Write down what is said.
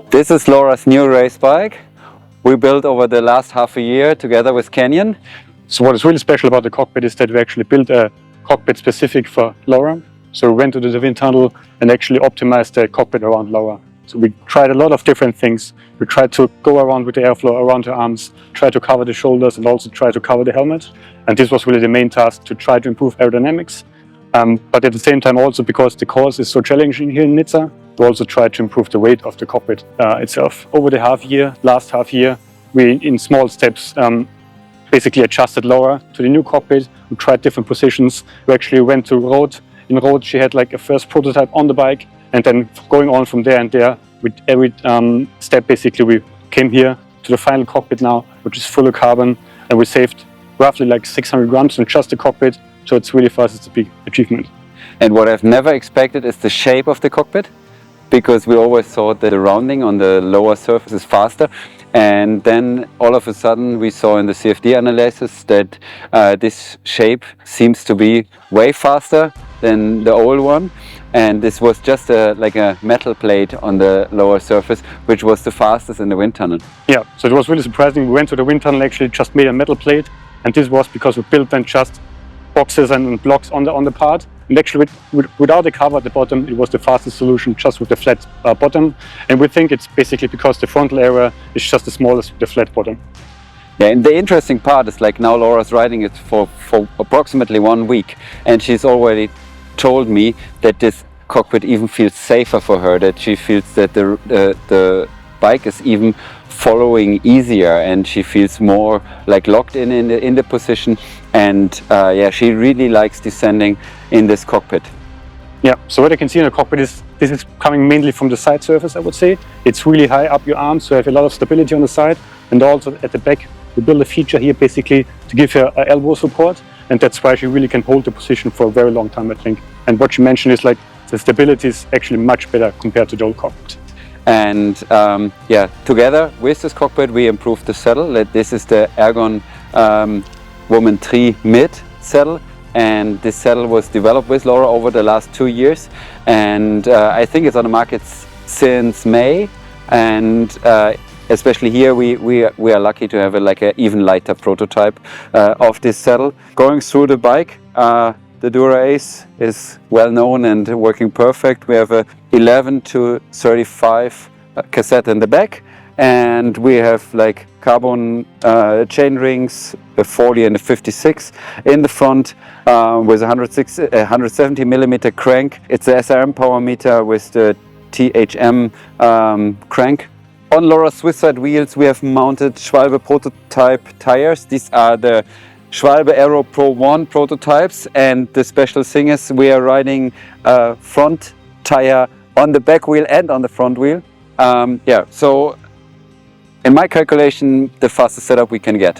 This is Laura's new race bike. We built over the last half a year together with Canyon. So what is really special about the cockpit is that we actually built a cockpit specific for Laura. So we went to the wind tunnel and actually optimized the cockpit around Laura. So we tried a lot of different things. We tried to go around with the airflow around her arms, try to cover the shoulders and also try to cover the helmet. And this was really the main task, to try to improve aerodynamics. But at the same time also, because the course is so challenging here in Nizza, we also tried to improve the weight of the cockpit itself. Over the last half year, we in small steps basically adjusted Laura to the new cockpit. We tried different positions. We actually went to road. In road she had like a first prototype on the bike, and then going on from there and there, with every step basically we came here to the final cockpit now, which is full of carbon, and we saved roughly like 600 grams on just the cockpit. So it's really, for us, it's a big achievement. And what I've never expected is the shape of the cockpit, because we always thought that the rounding on the lower surface is faster. And then all of a sudden we saw in the CFD analysis that this shape seems to be way faster than the old one. And this was just like a metal plate on the lower surface, which was the fastest in the wind tunnel. Yeah, so it was really surprising. We went to the wind tunnel, actually just made a metal plate. And this was because we built then just boxes and blocks on the part, and actually without a cover at the bottom, it was the fastest solution, just with the flat bottom. And we think it's basically because the frontal area is just the smallest with the flat bottom. Yeah, and the interesting part is like now Laura's riding it for approximately 1 week, and she's already told me that this cockpit even feels safer for her, that she feels that the bike is even following easier, and she feels more like locked in the position. And yeah, she really likes descending in this cockpit. Yeah, so what you can see in the cockpit is this is coming mainly from the side surface, I would say. It's really high up your arms, so you have a lot of stability on the side, and also at the back we built a feature here basically to give her elbow support, and that's why she really can hold the position for a very long time, I think. And what you mentioned is like the stability is actually much better compared to the old cockpit. And yeah, together with this cockpit we improved the saddle. This is the Ergon Woman 3 Mid saddle, and this saddle was developed with Laura over the last 2 years, and I think it's on the market since May. And especially here we are lucky to have like an even lighter prototype of this saddle. Going through the bike, the Dura Ace is well known and working perfect. We have a 11 to 35 cassette in the back, and we have like carbon chain rings, the 40 and the 56 in the front, with a 170 millimeter crank. It's the SRM power meter with the THM crank. On Laura's Swiss side wheels we have mounted Schwalbe prototype tires. These are the Schwalbe Aero Pro 1 prototypes, and the special thing is we are riding a front tire on the back wheel and on the front wheel. Yeah, so in my calculation, the fastest setup we can get.